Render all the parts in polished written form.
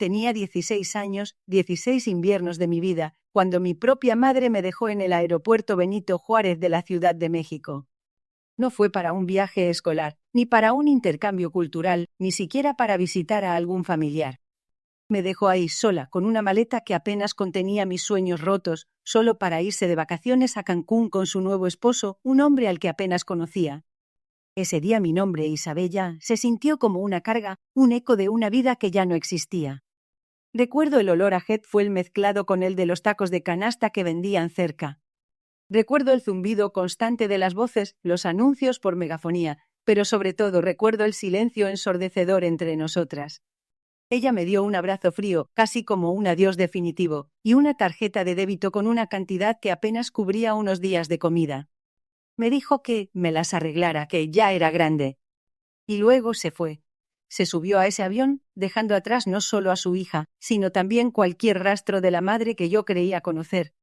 Tenía 16 años, 16 inviernos de mi vida, cuando mi propia madre me dejó en el aeropuerto Benito Juárez de la Ciudad de México. No fue para un viaje escolar, ni para un intercambio cultural, ni siquiera para visitar a algún familiar. Me dejó ahí sola, con una maleta que apenas contenía mis sueños rotos, solo para irse de vacaciones a Cancún con su nuevo esposo, un hombre al que apenas conocía. Ese día mi nombre, Isabella, se sintió como una carga, un eco de una vida que ya no existía. Recuerdo el olor a Jet Fuel mezclado con el de los tacos de canasta que vendían cerca. Recuerdo el zumbido constante de las voces, los anuncios por megafonía, pero sobre todo recuerdo el silencio ensordecedor entre nosotras. Ella me dio un abrazo frío, casi como un adiós definitivo, y una tarjeta de débito con una cantidad que apenas cubría unos días de comida. Me dijo que me las arreglara, que ya era grande. Y luego se fue. Se subió a ese avión, dejando atrás no solo a su hija, sino también cualquier rastro de la madre que yo creía conocer.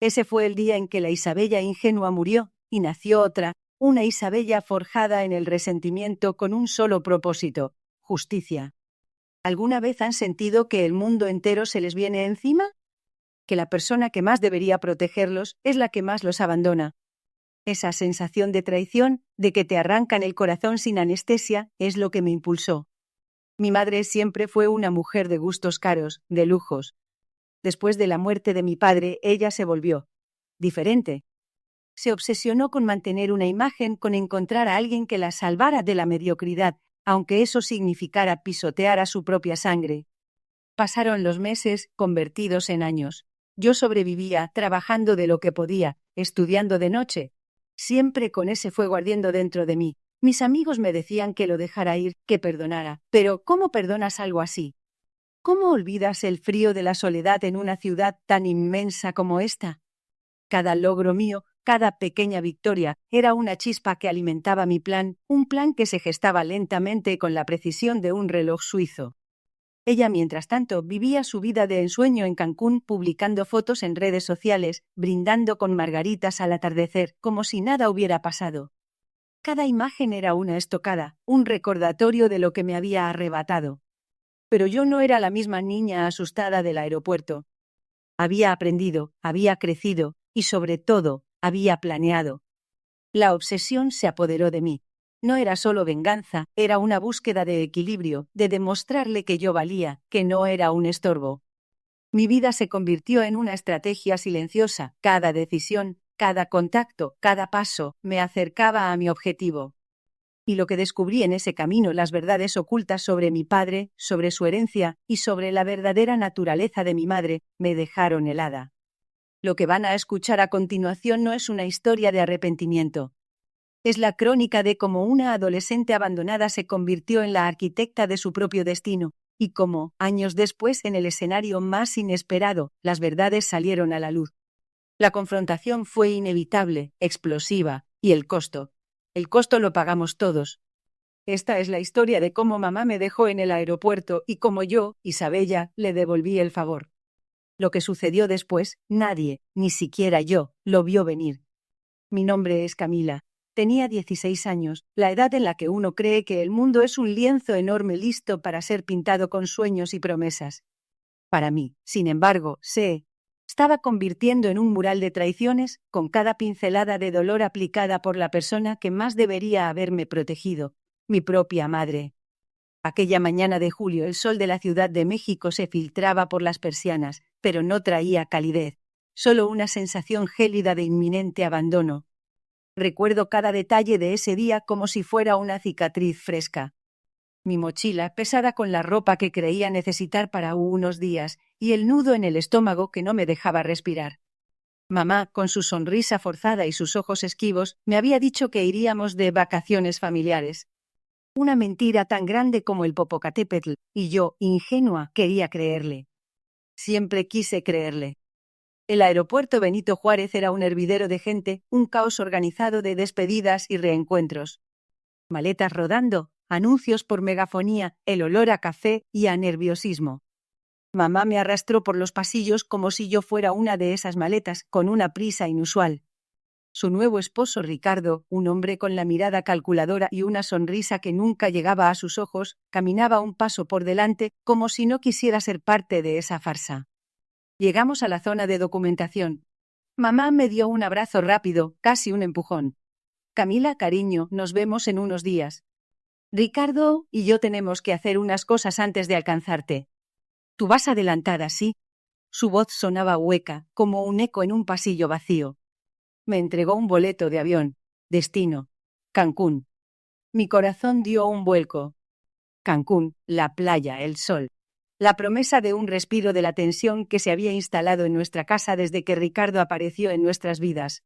Ese fue el día en que la Isabella ingenua murió, y nació otra, una Isabella forjada en el resentimiento con un solo propósito: justicia. ¿Alguna vez han sentido que el mundo entero se les viene encima? Que la persona que más debería protegerlos es la que más los abandona. Esa sensación de traición, de que te arrancan el corazón sin anestesia, es lo que me impulsó. Mi madre siempre fue una mujer de gustos caros, de lujos. Después de la muerte de mi padre, ella se volvió diferente. Se obsesionó con mantener una imagen, con encontrar a alguien que la salvara de la mediocridad, aunque eso significara pisotear a su propia sangre. Pasaron los meses, convertidos en años. Yo sobrevivía, trabajando de lo que podía, estudiando de noche, siempre con ese fuego ardiendo dentro de mí. Mis amigos me decían que lo dejara ir, que perdonara. Pero ¿cómo perdonas algo así? ¿Cómo olvidas el frío de la soledad en una ciudad tan inmensa como esta? Cada logro mío, cada pequeña victoria, era una chispa que alimentaba mi plan, un plan que se gestaba lentamente con la precisión de un reloj suizo. Ella, mientras tanto, vivía su vida de ensueño en Cancún, publicando fotos en redes sociales, brindando con margaritas al atardecer, como si nada hubiera pasado. Cada imagen era una estocada, un recordatorio de lo que me había arrebatado. Pero yo no era la misma niña asustada del aeropuerto. Había aprendido, había crecido y, sobre todo, había planeado. La obsesión se apoderó de mí. No era solo venganza, era una búsqueda de equilibrio, de demostrarle que yo valía, que no era un estorbo. Mi vida se convirtió en una estrategia silenciosa. Cada decisión, cada contacto, cada paso, me acercaba a mi objetivo. Y lo que descubrí en ese camino, las verdades ocultas sobre mi padre, sobre su herencia y sobre la verdadera naturaleza de mi madre, me dejaron helada. Lo que van a escuchar a continuación no es una historia de arrepentimiento. Es la crónica de cómo una adolescente abandonada se convirtió en la arquitecta de su propio destino, y cómo, años después, en el escenario más inesperado, las verdades salieron a la luz. La confrontación fue inevitable, explosiva, y el costo lo pagamos todos. Esta es la historia de cómo mamá me dejó en el aeropuerto y cómo yo, Isabella, le devolví el favor. Lo que sucedió después, nadie, ni siquiera yo, lo vio venir. Mi nombre es Camila. Tenía 16 años, la edad en la que uno cree que el mundo es un lienzo enorme listo para ser pintado con sueños y promesas. Para mí, sin embargo, estaba convirtiendo en un mural de traiciones, con cada pincelada de dolor aplicada por la persona que más debería haberme protegido, mi propia madre. Aquella mañana de julio el sol de la Ciudad de México se filtraba por las persianas, pero no traía calidez, solo una sensación gélida de inminente abandono. Recuerdo cada detalle de ese día como si fuera una cicatriz fresca. Mi mochila, pesada con la ropa que creía necesitar para unos días, y el nudo en el estómago que no me dejaba respirar. Mamá, con su sonrisa forzada y sus ojos esquivos, me había dicho que iríamos de vacaciones familiares. Una mentira tan grande como el Popocatépetl, y yo, ingenua, quería creerle. Siempre quise creerle. El aeropuerto Benito Juárez era un hervidero de gente, un caos organizado de despedidas y reencuentros. Maletas rodando, anuncios por megafonía, el olor a café y a nerviosismo. Mamá me arrastró por los pasillos como si yo fuera una de esas maletas, con una prisa inusual. Su nuevo esposo Ricardo, un hombre con la mirada calculadora y una sonrisa que nunca llegaba a sus ojos, caminaba un paso por delante, como si no quisiera ser parte de esa farsa. Llegamos a la zona de documentación. Mamá me dio un abrazo rápido, casi un empujón. Camila, cariño, nos vemos en unos días. Ricardo y yo tenemos que hacer unas cosas antes de alcanzarte. Tú vas adelantada, ¿sí? Su voz sonaba hueca, como un eco en un pasillo vacío. Me entregó un boleto de avión. Destino: Cancún. Mi corazón dio un vuelco. Cancún, la playa, el sol. La promesa de un respiro de la tensión que se había instalado en nuestra casa desde que Ricardo apareció en nuestras vidas.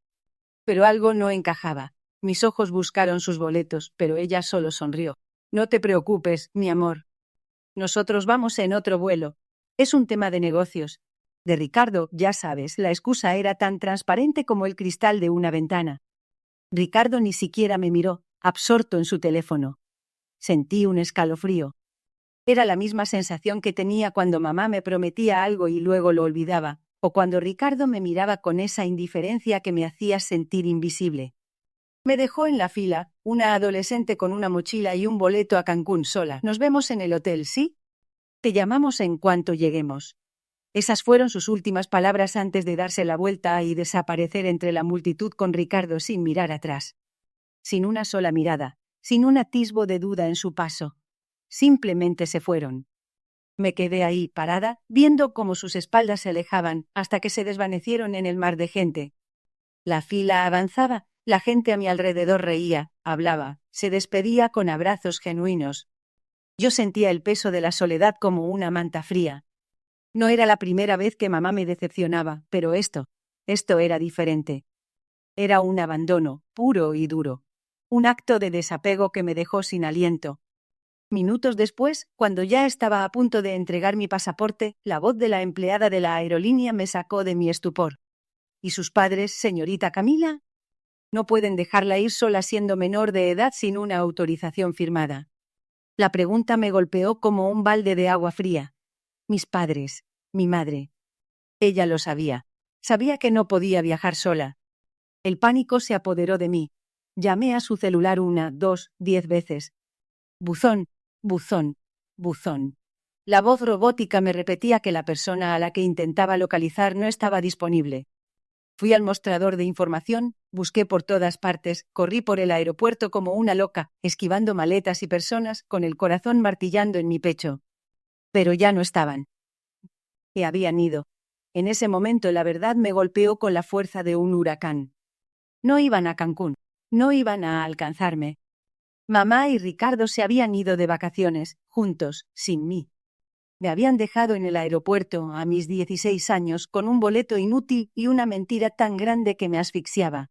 Pero algo no encajaba. Mis ojos buscaron sus boletos, pero ella solo sonrió. No te preocupes, mi amor. Nosotros vamos en otro vuelo. Es un tema de negocios. De Ricardo, ya sabes, la excusa era tan transparente como el cristal de una ventana. Ricardo ni siquiera me miró, absorto en su teléfono. Sentí un escalofrío. Era la misma sensación que tenía cuando mamá me prometía algo y luego lo olvidaba, o cuando Ricardo me miraba con esa indiferencia que me hacía sentir invisible. Me dejó en la fila, una adolescente con una mochila y un boleto a Cancún sola. Nos vemos en el hotel, ¿sí? Te llamamos en cuanto lleguemos. Esas fueron sus últimas palabras antes de darse la vuelta y desaparecer entre la multitud con Ricardo sin mirar atrás. Sin una sola mirada, sin un atisbo de duda en su paso. Simplemente se fueron. Me quedé ahí, parada, viendo cómo sus espaldas se alejaban, hasta que se desvanecieron en el mar de gente. La fila avanzaba, la gente a mi alrededor reía, hablaba, se despedía con abrazos genuinos. Yo sentía el peso de la soledad como una manta fría. No era la primera vez que mamá me decepcionaba, pero esto era diferente. Era un abandono, puro y duro. Un acto de desapego que me dejó sin aliento. Minutos después, cuando ya estaba a punto de entregar mi pasaporte, la voz de la empleada de la aerolínea me sacó de mi estupor. ¿Y sus padres, señorita Camila? No pueden dejarla ir sola siendo menor de edad sin una autorización firmada. La pregunta me golpeó como un balde de agua fría. Mis padres, mi madre. Ella lo sabía. Sabía que no podía viajar sola. El pánico se apoderó de mí. Llamé a su celular 1, 2, 10 veces. Buzón, buzón, buzón. La voz robótica me repetía que la persona a la que intentaba localizar no estaba disponible. Fui al mostrador de información, busqué por todas partes, corrí por el aeropuerto como una loca, esquivando maletas y personas, con el corazón martillando en mi pecho. Pero ya no estaban. Y habían ido. En ese momento la verdad me golpeó con la fuerza de un huracán. No iban a Cancún. No iban a alcanzarme. Mamá y Ricardo se habían ido de vacaciones, juntos, sin mí. Me habían dejado en el aeropuerto, a mis 16 años, con un boleto inútil y una mentira tan grande que me asfixiaba.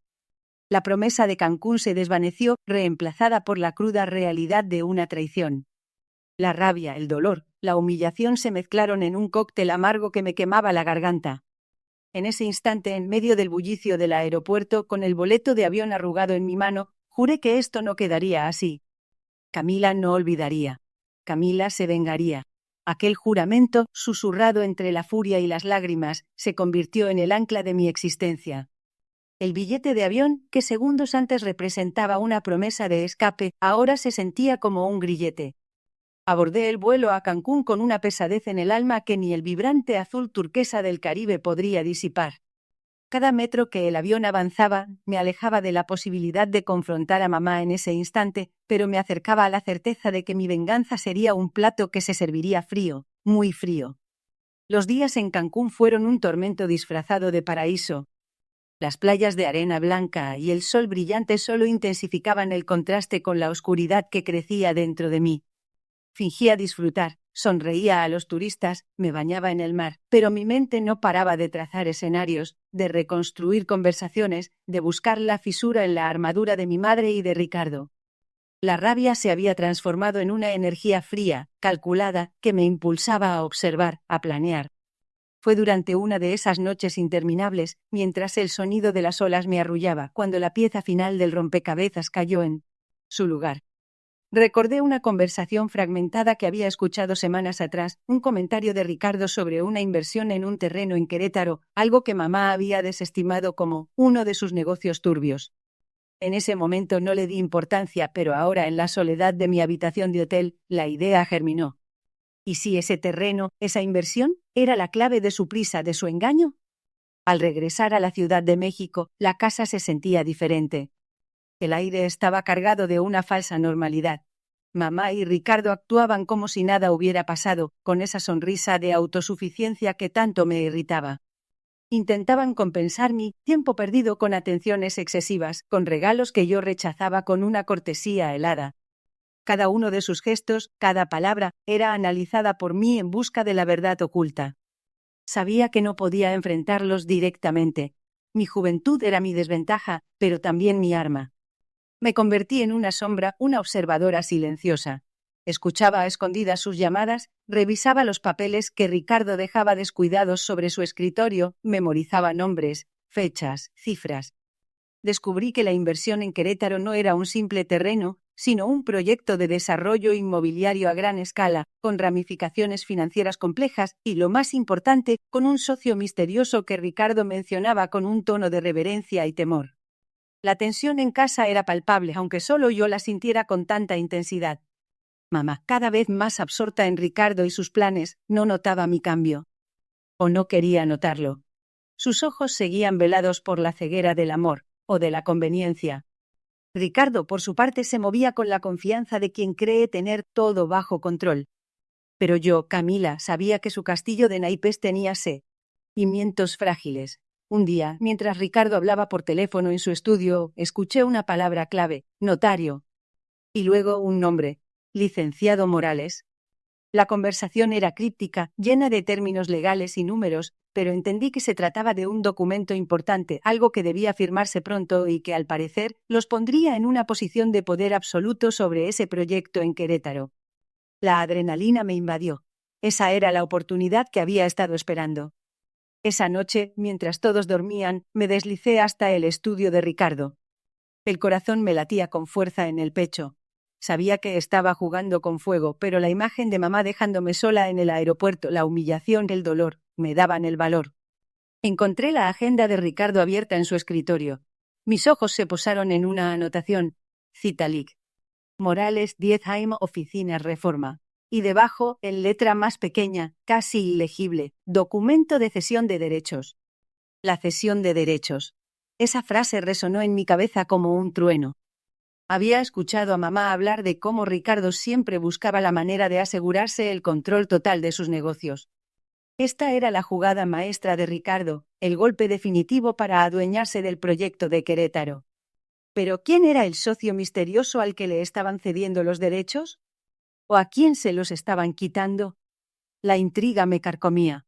La promesa de Cancún se desvaneció, reemplazada por la cruda realidad de una traición. La rabia, el dolor, la humillación se mezclaron en un cóctel amargo que me quemaba la garganta. En ese instante, en medio del bullicio del aeropuerto, con el boleto de avión arrugado en mi mano, juré que esto no quedaría así. Camila no olvidaría. Camila se vengaría. Aquel juramento, susurrado entre la furia y las lágrimas, se convirtió en el ancla de mi existencia. El billete de avión, que segundos antes representaba una promesa de escape, ahora se sentía como un grillete. Abordé el vuelo a Cancún con una pesadez en el alma que ni el vibrante azul turquesa del Caribe podría disipar. Cada metro que el avión avanzaba, me alejaba de la posibilidad de confrontar a mamá en ese instante, pero me acercaba a la certeza de que mi venganza sería un plato que se serviría frío, muy frío. Los días en Cancún fueron un tormento disfrazado de paraíso. Las playas de arena blanca y el sol brillante solo intensificaban el contraste con la oscuridad que crecía dentro de mí. Fingía disfrutar, sonreía a los turistas, me bañaba en el mar, pero mi mente no paraba de trazar escenarios, de reconstruir conversaciones, de buscar la fisura en la armadura de mi madre y de Ricardo. La rabia se había transformado en una energía fría, calculada, que me impulsaba a observar, a planear. Fue durante una de esas noches interminables, mientras el sonido de las olas me arrullaba, cuando la pieza final del rompecabezas cayó en su lugar. Recordé una conversación fragmentada que había escuchado semanas atrás, un comentario de Ricardo sobre una inversión en un terreno en Querétaro, algo que mamá había desestimado como uno de sus negocios turbios. En ese momento no le di importancia, pero ahora en la soledad de mi habitación de hotel, la idea germinó. ¿Y si ese terreno, esa inversión, era la clave de su prisa, de su engaño? Al regresar a la Ciudad de México, la casa se sentía diferente. El aire estaba cargado de una falsa normalidad. Mamá y Ricardo actuaban como si nada hubiera pasado, con esa sonrisa de autosuficiencia que tanto me irritaba. Intentaban compensar mi tiempo perdido con atenciones excesivas, con regalos que yo rechazaba con una cortesía helada. Cada uno de sus gestos, cada palabra, era analizada por mí en busca de la verdad oculta. Sabía que no podía enfrentarlos directamente. Mi juventud era mi desventaja, pero también mi arma. Me convertí en una sombra, una observadora silenciosa. Escuchaba a escondidas sus llamadas, revisaba los papeles que Ricardo dejaba descuidados sobre su escritorio, memorizaba nombres, fechas, cifras. Descubrí que la inversión en Querétaro no era un simple terreno, sino un proyecto de desarrollo inmobiliario a gran escala, con ramificaciones financieras complejas y, lo más importante, con un socio misterioso que Ricardo mencionaba con un tono de reverencia y temor. La tensión en casa era palpable, aunque solo yo la sintiera con tanta intensidad. Mamá, cada vez más absorta en Ricardo y sus planes, no notaba mi cambio. O no quería notarlo. Sus ojos seguían velados por la ceguera del amor, o de la conveniencia. Ricardo, por su parte, se movía con la confianza de quien cree tener todo bajo control. Pero yo, Camila, sabía que su castillo de naipes tenía cimientos frágiles. Un día, mientras Ricardo hablaba por teléfono en su estudio, escuché una palabra clave: notario. Y luego un nombre: licenciado Morales. La conversación era críptica, llena de términos legales y números, pero entendí que se trataba de un documento importante, algo que debía firmarse pronto y que, al parecer, los pondría en una posición de poder absoluto sobre ese proyecto en Querétaro. La adrenalina me invadió. Esa era la oportunidad que había estado esperando. Esa noche, mientras todos dormían, me deslicé hasta el estudio de Ricardo. El corazón me latía con fuerza en el pecho. Sabía que estaba jugando con fuego, pero la imagen de mamá dejándome sola en el aeropuerto, la humillación, el dolor, me daban el valor. Encontré la agenda de Ricardo abierta en su escritorio. Mis ojos se posaron en una anotación: Citalic. Morales 10 AM, Oficinas Reforma. Y debajo, en letra más pequeña, casi ilegible: documento de cesión de derechos. La cesión de derechos. Esa frase resonó en mi cabeza como un trueno. Había escuchado a mamá hablar de cómo Ricardo siempre buscaba la manera de asegurarse el control total de sus negocios. Esta era la jugada maestra de Ricardo, el golpe definitivo para adueñarse del proyecto de Querétaro. ¿Pero quién era el socio misterioso al que le estaban cediendo los derechos? ¿O a quién se los estaban quitando? La intriga me carcomía.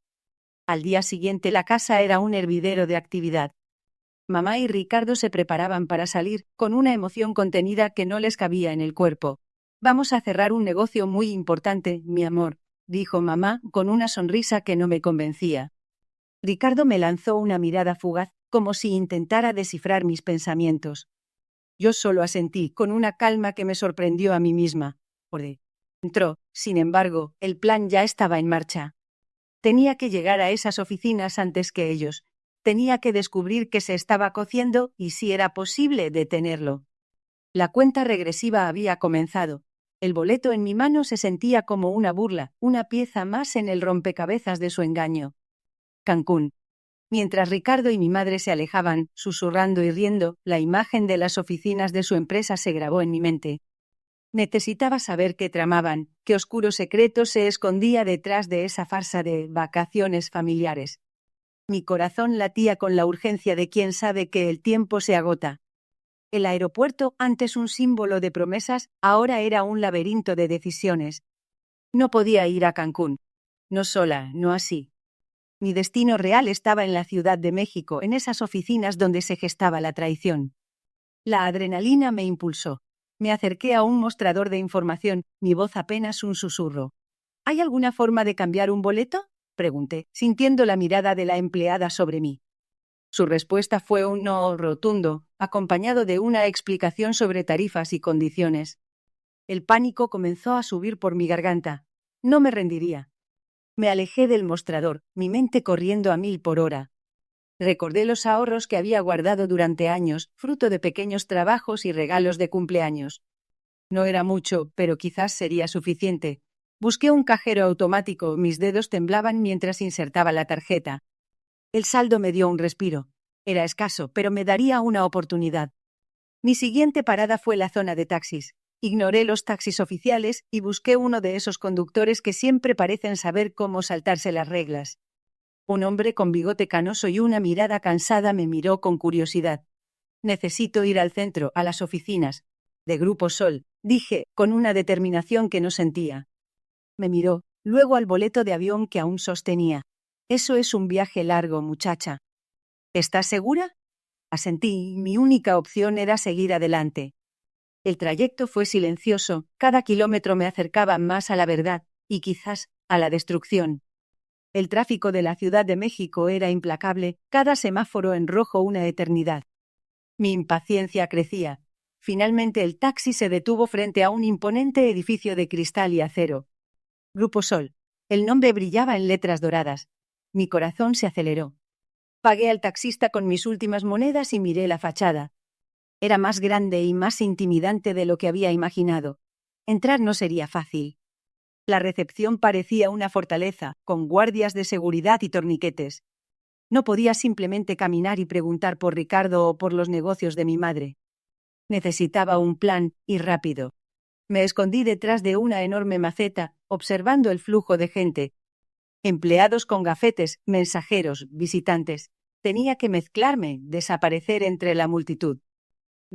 Al día siguiente la casa era un hervidero de actividad. Mamá y Ricardo se preparaban para salir, con una emoción contenida que no les cabía en el cuerpo. «Vamos a cerrar un negocio muy importante, mi amor», dijo mamá, con una sonrisa que no me convencía. Ricardo me lanzó una mirada fugaz, como si intentara descifrar mis pensamientos. Yo solo asentí, con una calma que me sorprendió a mí misma. Por dentro, sin embargo, el plan ya estaba en marcha. Tenía que llegar a esas oficinas antes que ellos. Tenía que descubrir qué se estaba cociendo y si era posible detenerlo. La cuenta regresiva había comenzado. El boleto en mi mano se sentía como una burla, una pieza más en el rompecabezas de su engaño. Cancún. Mientras Ricardo y mi madre se alejaban, susurrando y riendo, la imagen de las oficinas de su empresa se grabó en mi mente. Necesitaba saber qué tramaban, qué oscuro secreto se escondía detrás de esa farsa de vacaciones familiares. Mi corazón latía con la urgencia de quien sabe que el tiempo se agota. El aeropuerto, antes un símbolo de promesas, ahora era un laberinto de decisiones. No podía ir a Cancún. No sola, no así. Mi destino real estaba en la Ciudad de México, en esas oficinas donde se gestaba la traición. La adrenalina me impulsó. Me acerqué a un mostrador de información, mi voz apenas un susurro. ¿Hay alguna forma de cambiar un boleto?, pregunté, sintiendo la mirada de la empleada sobre mí. Su respuesta fue un no rotundo, acompañado de una explicación sobre tarifas y condiciones. El pánico comenzó a subir por mi garganta. No me rendiría. Me alejé del mostrador, mi mente corriendo a 1000 por hora. Recordé los ahorros que había guardado durante años, fruto de pequeños trabajos y regalos de cumpleaños. No era mucho, pero quizás sería suficiente. Busqué un cajero automático, mis dedos temblaban mientras insertaba la tarjeta. El saldo me dio un respiro. Era escaso, pero me daría una oportunidad. Mi siguiente parada fue la zona de taxis. Ignoré los taxis oficiales y busqué uno de esos conductores que siempre parecen saber cómo saltarse las reglas. Un hombre con bigote canoso y una mirada cansada me miró con curiosidad. Necesito ir al centro, a las oficinas. De Grupo Sol, dije, con una determinación que no sentía. Me miró, luego al boleto de avión que aún sostenía. Eso es un viaje largo, muchacha. ¿Estás segura? Asentí, mi única opción era seguir adelante. El trayecto fue silencioso, cada kilómetro me acercaba más a la verdad, y quizás, a la destrucción. El tráfico de la Ciudad de México era implacable, cada semáforo en rojo una eternidad. Mi impaciencia crecía. Finalmente el taxi se detuvo frente a un imponente edificio de cristal y acero. Grupo Sol. El nombre brillaba en letras doradas. Mi corazón se aceleró. Pagué al taxista con mis últimas monedas y miré la fachada. Era más grande y más intimidante de lo que había imaginado. Entrar no sería fácil. La recepción parecía una fortaleza, con guardias de seguridad y torniquetes. No podía simplemente caminar y preguntar por Ricardo o por los negocios de mi madre. Necesitaba un plan, y rápido. Me escondí detrás de una enorme maceta, observando el flujo de gente. Empleados con gafetes, mensajeros, visitantes. Tenía que mezclarme, desaparecer entre la multitud.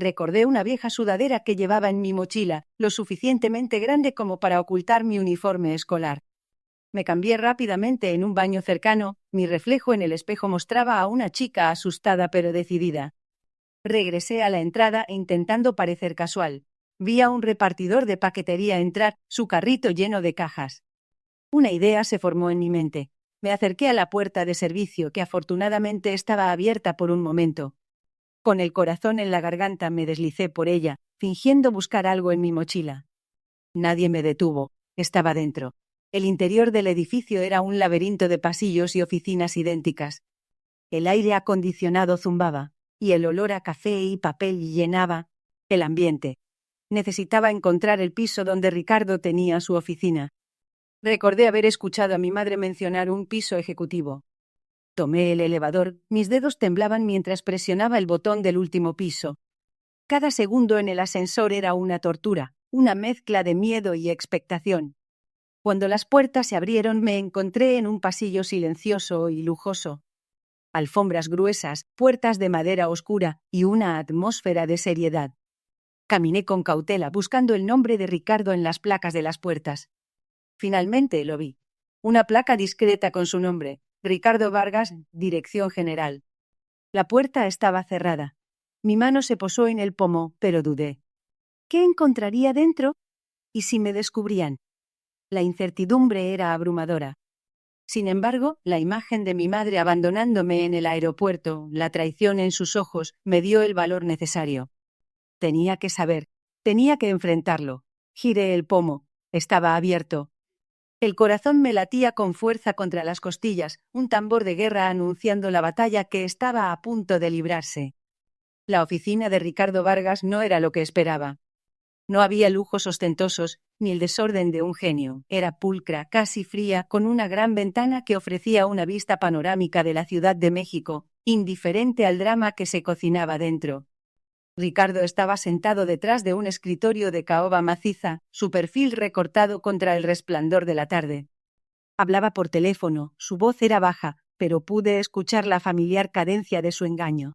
Recordé una vieja sudadera que llevaba en mi mochila, lo suficientemente grande como para ocultar mi uniforme escolar. Me cambié rápidamente en un baño cercano, mi reflejo en el espejo mostraba a una chica asustada pero decidida. Regresé a la entrada intentando parecer casual. Vi a un repartidor de paquetería entrar, su carrito lleno de cajas. Una idea se formó en mi mente. Me acerqué a la puerta de servicio, que afortunadamente estaba abierta por un momento. Con el corazón en la garganta me deslicé por ella, fingiendo buscar algo en mi mochila. Nadie me detuvo. Estaba dentro. El interior del edificio era un laberinto de pasillos y oficinas idénticas. El aire acondicionado zumbaba, y el olor a café y papel llenaba el ambiente. Necesitaba encontrar el piso donde Ricardo tenía su oficina. Recordé haber escuchado a mi madre mencionar un piso ejecutivo. Tomé el elevador, mis dedos temblaban mientras presionaba el botón del último piso. Cada segundo en el ascensor era una tortura, una mezcla de miedo y expectación. Cuando las puertas se abrieron me encontré en un pasillo silencioso y lujoso. Alfombras gruesas, puertas de madera oscura y una atmósfera de seriedad. Caminé con cautela buscando el nombre de Ricardo en las placas de las puertas. Finalmente lo vi. Una placa discreta con su nombre, Ricardo Vargas, Dirección General. La puerta estaba cerrada. Mi mano se posó en el pomo, pero dudé. ¿Qué encontraría dentro? ¿Y si me descubrían? La incertidumbre era abrumadora. Sin embargo, la imagen de mi madre abandonándome en el aeropuerto, la traición en sus ojos, me dio el valor necesario. Tenía que saber, tenía que enfrentarlo. Giré el pomo. Estaba abierto. El corazón me latía con fuerza contra las costillas, un tambor de guerra anunciando la batalla que estaba a punto de librarse. La oficina de Ricardo Vargas no era lo que esperaba. No había lujos ostentosos, ni el desorden de un genio. Era pulcra, casi fría, con una gran ventana que ofrecía una vista panorámica de la Ciudad de México, indiferente al drama que se cocinaba dentro. Ricardo estaba sentado detrás de un escritorio de caoba maciza, su perfil recortado contra el resplandor de la tarde. Hablaba por teléfono, su voz era baja, pero pude escuchar la familiar cadencia de su engaño.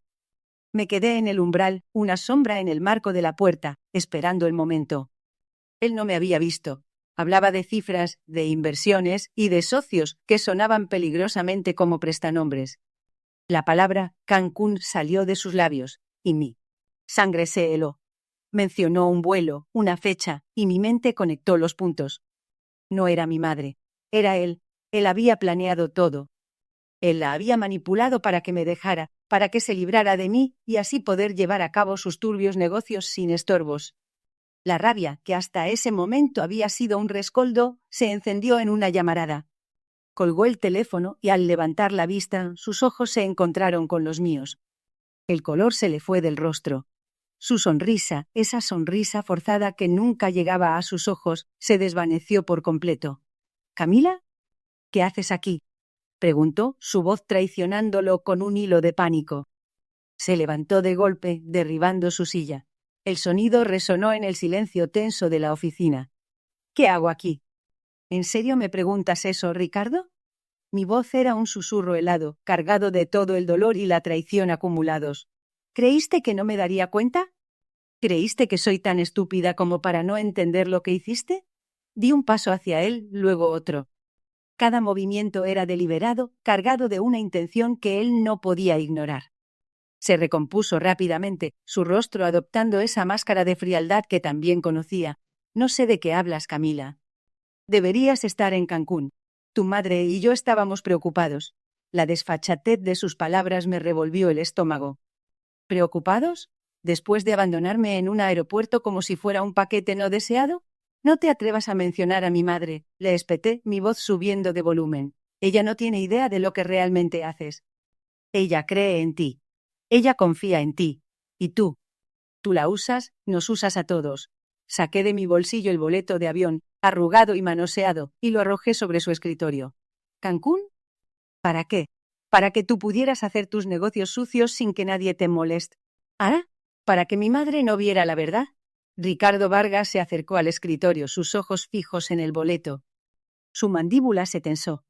Me quedé en el umbral, una sombra en el marco de la puerta, esperando el momento. Él no me había visto. Hablaba de cifras, de inversiones y de socios que sonaban peligrosamente como prestanombres. La palabra Cancún salió de sus labios, y mi sangre se heló. Mencionó un vuelo, una fecha, y mi mente conectó los puntos. No era mi madre. Era él. Él había planeado todo. Él la había manipulado para que me dejara, para que se librara de mí y así poder llevar a cabo sus turbios negocios sin estorbos. La rabia, que hasta ese momento había sido un rescoldo, se encendió en una llamarada. Colgó el teléfono y al levantar la vista, sus ojos se encontraron con los míos. El color se le fue del rostro. Su sonrisa, esa sonrisa forzada que nunca llegaba a sus ojos, se desvaneció por completo. —¿Camila? ¿Qué haces aquí? —preguntó, su voz traicionándolo con un hilo de pánico. Se levantó de golpe, derribando su silla. El sonido resonó en el silencio tenso de la oficina. —¿Qué hago aquí? —¿En serio me preguntas eso, Ricardo? Mi voz era un susurro helado, cargado de todo el dolor y la traición acumulados. ¿Creíste que no me daría cuenta? ¿Creíste que soy tan estúpida como para no entender lo que hiciste? Di un paso hacia él, luego otro. Cada movimiento era deliberado, cargado de una intención que él no podía ignorar. Se recompuso rápidamente, su rostro adoptando esa máscara de frialdad que también conocía. No sé de qué hablas, Camila. Deberías estar en Cancún. Tu madre y yo estábamos preocupados. La desfachatez de sus palabras me revolvió el estómago. ¿Preocupados? ¿Después de abandonarme en un aeropuerto como si fuera un paquete no deseado? No te atrevas a mencionar a mi madre, le espeté, mi voz subiendo de volumen. Ella no tiene idea de lo que realmente haces. Ella cree en ti. Ella confía en ti. ¿Y tú? Tú la usas, nos usas a todos. Saqué de mi bolsillo el boleto de avión, arrugado y manoseado, y lo arrojé sobre su escritorio. ¿Cancún? ¿Para qué? Para que tú pudieras hacer tus negocios sucios sin que nadie te moleste. ¿Ah? ¿Para que mi madre no viera la verdad? Ricardo Vargas se acercó al escritorio, sus ojos fijos en el boleto. Su mandíbula se tensó.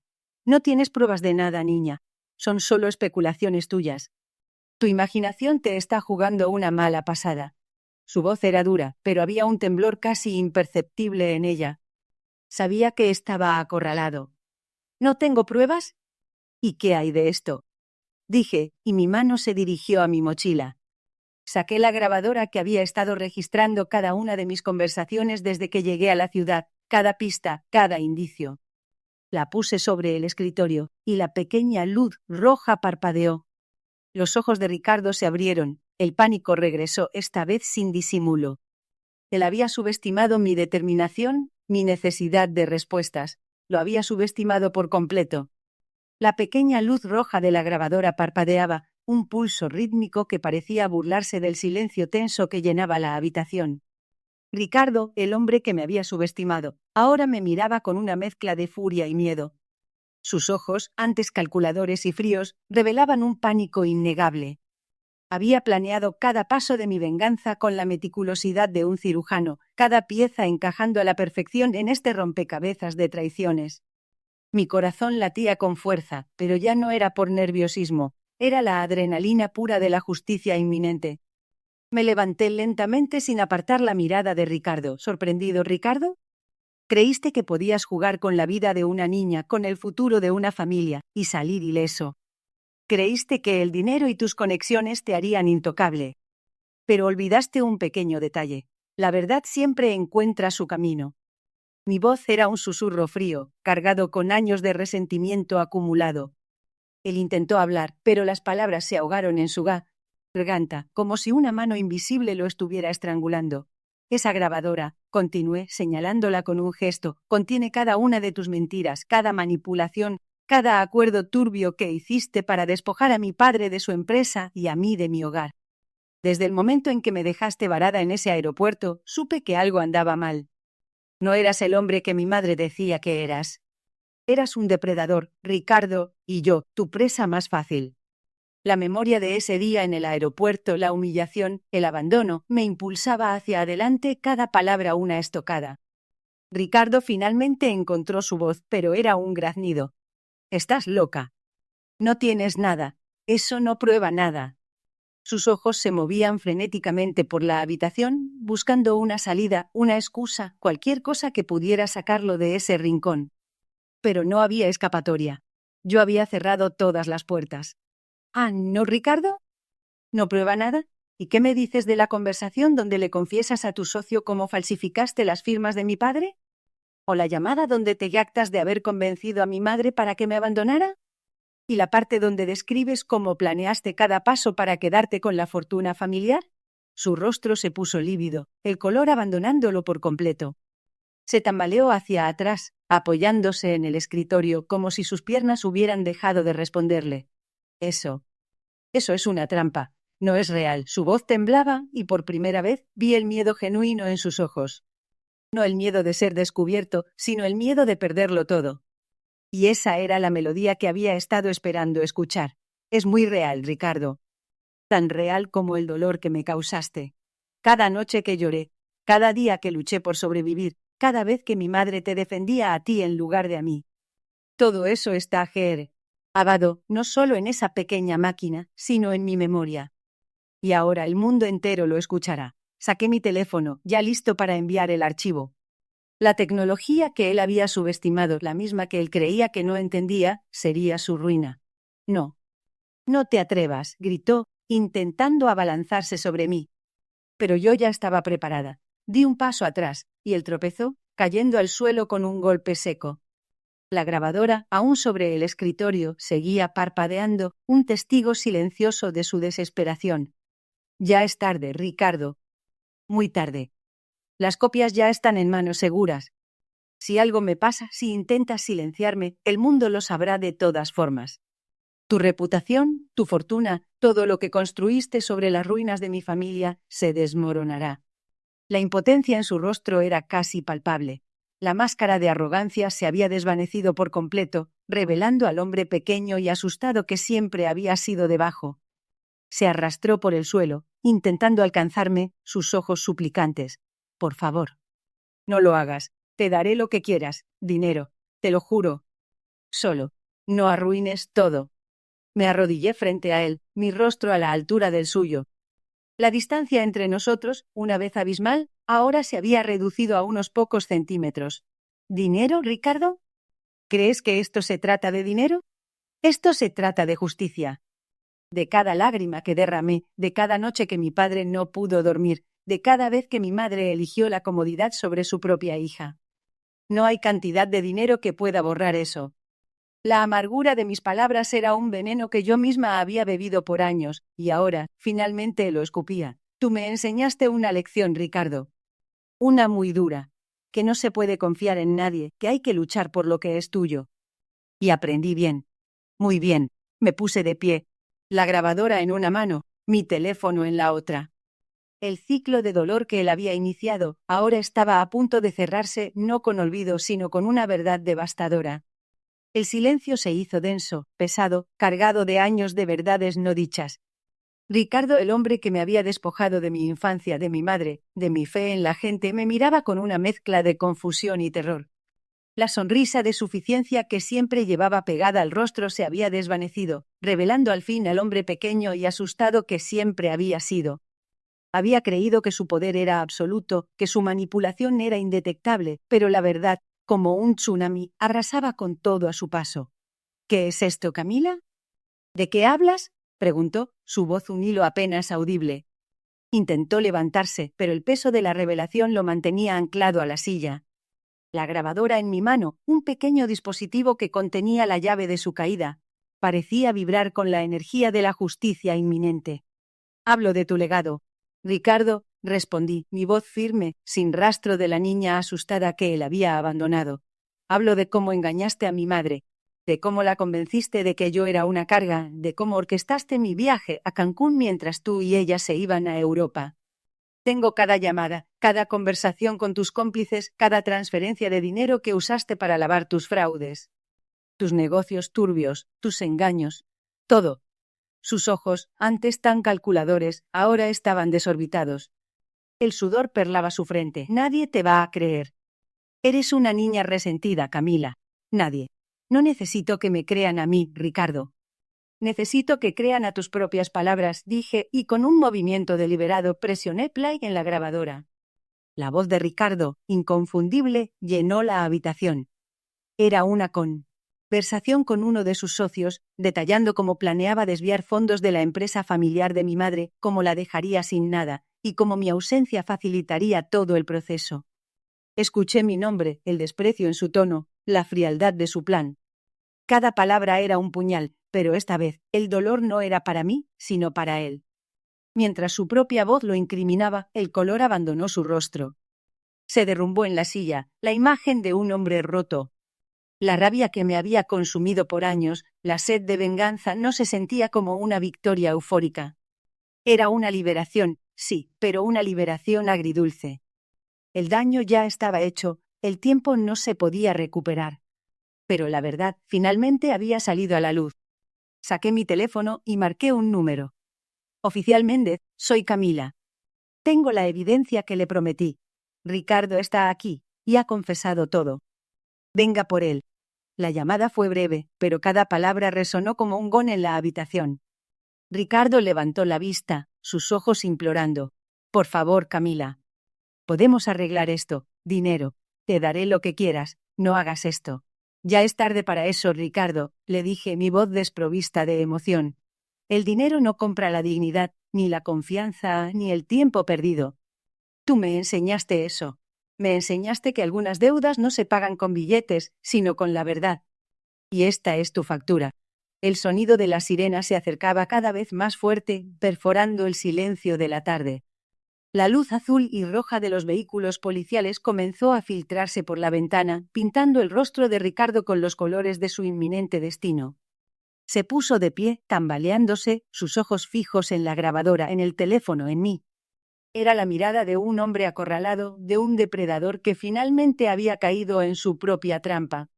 No tienes pruebas de nada, niña. Son solo especulaciones tuyas. Tu imaginación te está jugando una mala pasada. Su voz era dura, pero había un temblor casi imperceptible en ella. Sabía que estaba acorralado. ¿No tengo pruebas? ¿Y qué hay de esto? Dije, y mi mano se dirigió a mi mochila. Saqué la grabadora que había estado registrando cada una de mis conversaciones desde que llegué a la ciudad, cada pista, cada indicio. La puse sobre el escritorio, y la pequeña luz roja parpadeó. Los ojos de Ricardo se abrieron, el pánico regresó, esta vez sin disimulo. Él había subestimado mi determinación, mi necesidad de respuestas. Lo había subestimado por completo. La pequeña luz roja de la grabadora parpadeaba, un pulso rítmico que parecía burlarse del silencio tenso que llenaba la habitación. Ricardo, el hombre que me había subestimado, ahora me miraba con una mezcla de furia y miedo. Sus ojos, antes calculadores y fríos, revelaban un pánico innegable. Había planeado cada paso de mi venganza con la meticulosidad de un cirujano, cada pieza encajando a la perfección en este rompecabezas de traiciones. Mi corazón latía con fuerza, pero ya no era por nerviosismo, era la adrenalina pura de la justicia inminente. Me levanté lentamente sin apartar la mirada de Ricardo. ¿Sorprendido, Ricardo? Creíste que podías jugar con la vida de una niña, con el futuro de una familia, y salir ileso. Creíste que el dinero y tus conexiones te harían intocable. Pero olvidaste un pequeño detalle. La verdad siempre encuentra su camino. Mi voz era un susurro frío, cargado con años de resentimiento acumulado. Él intentó hablar, pero las palabras se ahogaron en su garganta, como si una mano invisible lo estuviera estrangulando. Esa grabadora, continué, señalándola con un gesto, contiene cada una de tus mentiras, cada manipulación, cada acuerdo turbio que hiciste para despojar a mi padre de su empresa y a mí de mi hogar. Desde el momento en que me dejaste varada en ese aeropuerto, supe que algo andaba mal. No eras el hombre que mi madre decía que eras. Eras un depredador, Ricardo, y yo, tu presa más fácil. La memoria de ese día en el aeropuerto, la humillación, el abandono, me impulsaba hacia adelante, cada palabra una estocada. Ricardo finalmente encontró su voz, pero era un graznido. Estás loca. No tienes nada. Eso no prueba nada. Sus ojos se movían frenéticamente por la habitación, buscando una salida, una excusa, cualquier cosa que pudiera sacarlo de ese rincón. Pero no había escapatoria. Yo había cerrado todas las puertas. «Ah, ¿no, Ricardo? ¿No prueba nada? ¿Y qué me dices de la conversación donde le confiesas a tu socio cómo falsificaste las firmas de mi padre? ¿O la llamada donde te jactas de haber convencido a mi madre para que me abandonara? ¿Y la parte donde describes cómo planeaste cada paso para quedarte con la fortuna familiar? Su rostro se puso lívido, el color abandonándolo por completo. Se tambaleó hacia atrás, apoyándose en el escritorio como si sus piernas hubieran dejado de responderle. Eso es una trampa. No es real. Su voz temblaba y por primera vez vi el miedo genuino en sus ojos. No el miedo de ser descubierto, sino el miedo de perderlo todo. Y esa era la melodía que había estado esperando escuchar. Es muy real, Ricardo. Tan real como el dolor que me causaste. Cada noche que lloré, cada día que luché por sobrevivir, cada vez que mi madre te defendía a ti en lugar de a mí. Todo eso está grabado, no solo en esa pequeña máquina, sino en mi memoria. Y ahora el mundo entero lo escuchará. Saqué mi teléfono, ya listo para enviar el archivo. La tecnología que él había subestimado, la misma que él creía que no entendía, sería su ruina. No. No te atrevas, gritó, intentando abalanzarse sobre mí. Pero yo ya estaba preparada. Di un paso atrás, y él tropezó, cayendo al suelo con un golpe seco. La grabadora, aún sobre el escritorio, seguía parpadeando, un testigo silencioso de su desesperación. Ya es tarde, Ricardo. Muy tarde. Las copias ya están en manos seguras. Si algo me pasa, si intentas silenciarme, el mundo lo sabrá de todas formas. Tu reputación, tu fortuna, todo lo que construiste sobre las ruinas de mi familia se desmoronará. La impotencia en su rostro era casi palpable. La máscara de arrogancia se había desvanecido por completo, revelando al hombre pequeño y asustado que siempre había sido debajo. Se arrastró por el suelo, intentando alcanzarme, sus ojos suplicantes. Por favor. No lo hagas. Te daré lo que quieras, dinero, te lo juro. Solo, no arruines todo. Me arrodillé frente a él, mi rostro a la altura del suyo. La distancia entre nosotros, una vez abismal, ahora se había reducido a unos pocos centímetros. ¿Dinero, Ricardo? ¿Crees que esto se trata de dinero? Esto se trata de justicia. De cada lágrima que derramé, de cada noche que mi padre no pudo dormir, de cada vez que mi madre eligió la comodidad sobre su propia hija. No hay cantidad de dinero que pueda borrar eso. La amargura de mis palabras era un veneno que yo misma había bebido por años, y ahora, finalmente, lo escupía. Tú me enseñaste una lección, Ricardo. Una muy dura. Que no se puede confiar en nadie, que hay que luchar por lo que es tuyo. Y aprendí bien. Muy bien. Me puse de pie. La grabadora en una mano, mi teléfono en la otra. El ciclo de dolor que él había iniciado, ahora estaba a punto de cerrarse, no con olvido, sino con una verdad devastadora. El silencio se hizo denso, pesado, cargado de años de verdades no dichas. Ricardo, el hombre que me había despojado de mi infancia, de mi madre, de mi fe en la gente, me miraba con una mezcla de confusión y terror. La sonrisa de suficiencia que siempre llevaba pegada al rostro se había desvanecido, revelando al fin al hombre pequeño y asustado que siempre había sido. Había creído que su poder era absoluto, que su manipulación era indetectable, pero la verdad, como un tsunami, arrasaba con todo a su paso. ¿Qué es esto, Camila? ¿De qué hablas? Preguntó, su voz un hilo apenas audible. Intentó levantarse, pero el peso de la revelación lo mantenía anclado a la silla. La grabadora en mi mano, un pequeño dispositivo que contenía la llave de su caída, parecía vibrar con la energía de la justicia inminente. Hablo de tu legado. Ricardo, respondí, mi voz firme, sin rastro de la niña asustada que él había abandonado. Hablo de cómo engañaste a mi madre, de cómo la convenciste de que yo era una carga, de cómo orquestaste mi viaje a Cancún mientras tú y ella se iban a Europa. Tengo cada llamada, cada conversación con tus cómplices, cada transferencia de dinero que usaste para lavar tus fraudes. Tus negocios turbios, tus engaños, todo. Sus ojos, antes tan calculadores, ahora estaban desorbitados. El sudor perlaba su frente. Nadie te va a creer. Eres una niña resentida, Camila. Nadie. No necesito que me crean a mí, Ricardo. Necesito que crean a tus propias palabras, dije, y con un movimiento deliberado presioné play en la grabadora. La voz de Ricardo, inconfundible, llenó la habitación. Era una conversación con uno de sus socios, detallando cómo planeaba desviar fondos de la empresa familiar de mi madre, cómo la dejaría sin nada, y cómo mi ausencia facilitaría todo el proceso. Escuché mi nombre, el desprecio en su tono, la frialdad de su plan. Cada palabra era un puñal, pero esta vez, el dolor no era para mí, sino para él. Mientras su propia voz lo incriminaba, el color abandonó su rostro. Se derrumbó en la silla, la imagen de un hombre roto. La rabia que me había consumido por años, la sed de venganza, no se sentía como una victoria eufórica. Era una liberación, sí, pero una liberación agridulce. El daño ya estaba hecho, el tiempo no se podía recuperar. Pero la verdad finalmente había salido a la luz. Saqué mi teléfono y marqué un número. Oficial Méndez, soy Camila. Tengo la evidencia que le prometí. Ricardo está aquí, y ha confesado todo. Venga por él. La llamada fue breve, pero cada palabra resonó como un gong en la habitación. Ricardo levantó la vista, sus ojos implorando. Por favor, Camila. Podemos arreglar esto. Dinero. Te daré lo que quieras. No hagas esto. Ya es tarde para eso, Ricardo, le dije, mi voz desprovista de emoción. El dinero no compra la dignidad, ni la confianza, ni el tiempo perdido. Tú me enseñaste eso. Me enseñaste que algunas deudas no se pagan con billetes, sino con la verdad. Y esta es tu factura. El sonido de la sirena se acercaba cada vez más fuerte, perforando el silencio de la tarde. La luz azul y roja de los vehículos policiales comenzó a filtrarse por la ventana, pintando el rostro de Ricardo con los colores de su inminente destino. Se puso de pie, tambaleándose, sus ojos fijos en la grabadora, en el teléfono, en mí. Era la mirada de un hombre acorralado, de un depredador que finalmente había caído en su propia trampa.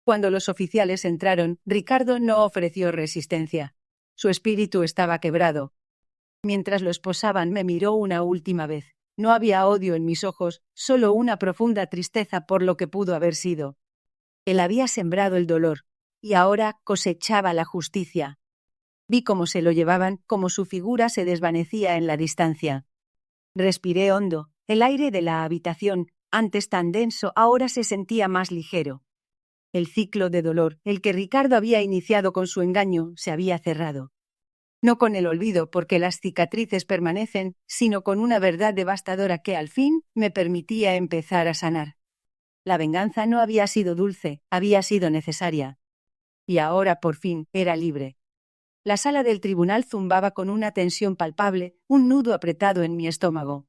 Cuando los oficiales entraron, Ricardo no ofreció resistencia. Su espíritu estaba quebrado. Mientras lo esposaban, me miró una última vez. No había odio en mis ojos, solo una profunda tristeza por lo que pudo haber sido. Él había sembrado el dolor, y ahora cosechaba la justicia. Vi cómo se lo llevaban, cómo su figura se desvanecía en la distancia. Respiré hondo. El aire de la habitación, antes tan denso, ahora se sentía más ligero. El ciclo de dolor, el que Ricardo había iniciado con su engaño, se había cerrado. No con el olvido, porque las cicatrices permanecen, sino con una verdad devastadora que al fin me permitía empezar a sanar. La venganza no había sido dulce, había sido necesaria. Y ahora, por fin, era libre. La sala del tribunal zumbaba con una tensión palpable, un nudo apretado en mi estómago.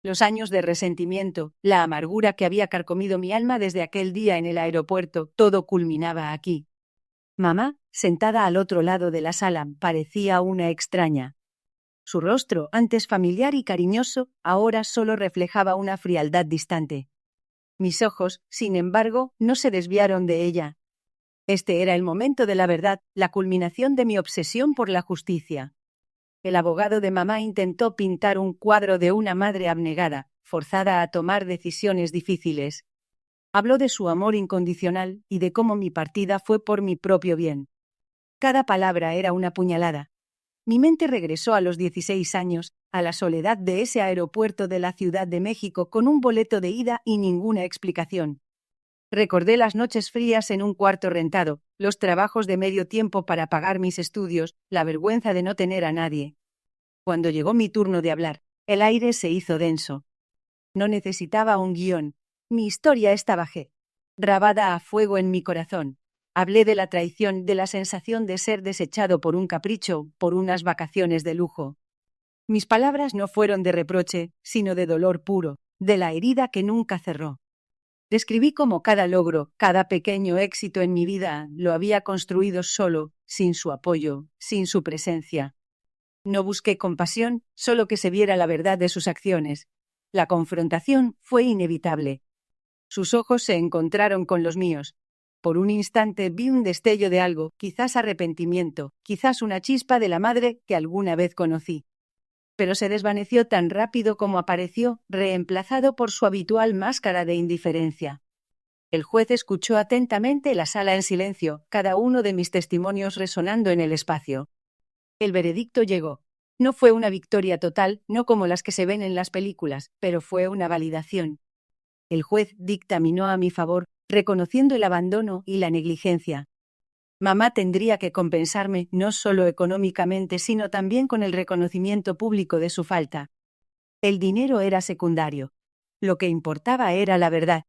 Los años de resentimiento, la amargura que había carcomido mi alma desde aquel día en el aeropuerto, todo culminaba aquí. Mamá, sentada al otro lado de la sala, parecía una extraña. Su rostro, antes familiar y cariñoso, ahora solo reflejaba una frialdad distante. Mis ojos, sin embargo, no se desviaron de ella. Este era el momento de la verdad, la culminación de mi obsesión por la justicia. El abogado de mamá intentó pintar un cuadro de una madre abnegada, forzada a tomar decisiones difíciles. Habló de su amor incondicional y de cómo mi partida fue por mi propio bien. Cada palabra era una puñalada. Mi mente regresó a los 16 años, a la soledad de ese aeropuerto de la Ciudad de México con un boleto de ida y ninguna explicación. Recordé las noches frías en un cuarto rentado, los trabajos de medio tiempo para pagar mis estudios, la vergüenza de no tener a nadie. Cuando llegó mi turno de hablar, el aire se hizo denso. No necesitaba un guión. Mi historia estaba grabada a fuego en mi corazón. Hablé de la traición, de la sensación de ser desechado por un capricho, por unas vacaciones de lujo. Mis palabras no fueron de reproche, sino de dolor puro, de la herida que nunca cerró. Describí cómo cada logro, cada pequeño éxito en mi vida lo había construido solo, sin su apoyo, sin su presencia. No busqué compasión, solo que se viera la verdad de sus acciones. La confrontación fue inevitable. Sus ojos se encontraron con los míos. Por un instante vi un destello de algo, quizás arrepentimiento, quizás una chispa de la madre que alguna vez conocí. Pero se desvaneció tan rápido como apareció, reemplazado por su habitual máscara de indiferencia. El juez escuchó atentamente la sala en silencio, cada uno de mis testimonios resonando en el espacio. El veredicto llegó. No fue una victoria total, no como las que se ven en las películas, pero fue una validación. El juez dictaminó a mi favor, reconociendo el abandono y la negligencia. Mamá tendría que compensarme no solo económicamente, sino también con el reconocimiento público de su falta. El dinero era secundario. Lo que importaba era la verdad.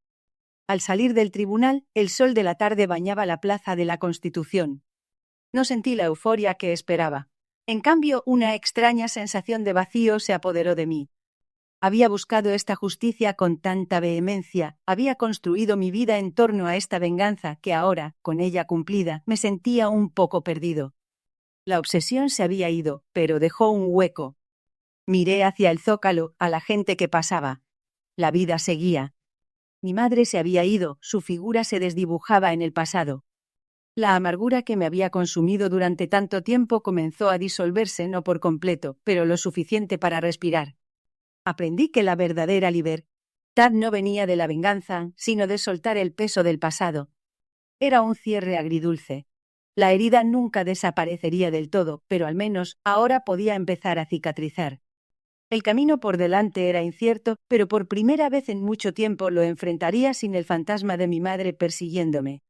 Al salir del tribunal, el sol de la tarde bañaba la plaza de la Constitución. No sentí la euforia que esperaba. En cambio, una extraña sensación de vacío se apoderó de mí. Había buscado esta justicia con tanta vehemencia, había construido mi vida en torno a esta venganza que ahora, con ella cumplida, me sentía un poco perdido. La obsesión se había ido, pero dejó un hueco. Miré hacia el zócalo, a la gente que pasaba. La vida seguía. Mi madre se había ido, su figura se desdibujaba en el pasado. La amargura que me había consumido durante tanto tiempo comenzó a disolverse no por completo, pero lo suficiente para respirar. Aprendí que la verdadera libertad no venía de la venganza, sino de soltar el peso del pasado. Era un cierre agridulce. La herida nunca desaparecería del todo, pero al menos ahora podía empezar a cicatrizar. El camino por delante era incierto, pero por primera vez en mucho tiempo lo enfrentaría sin el fantasma de mi madre persiguiéndome.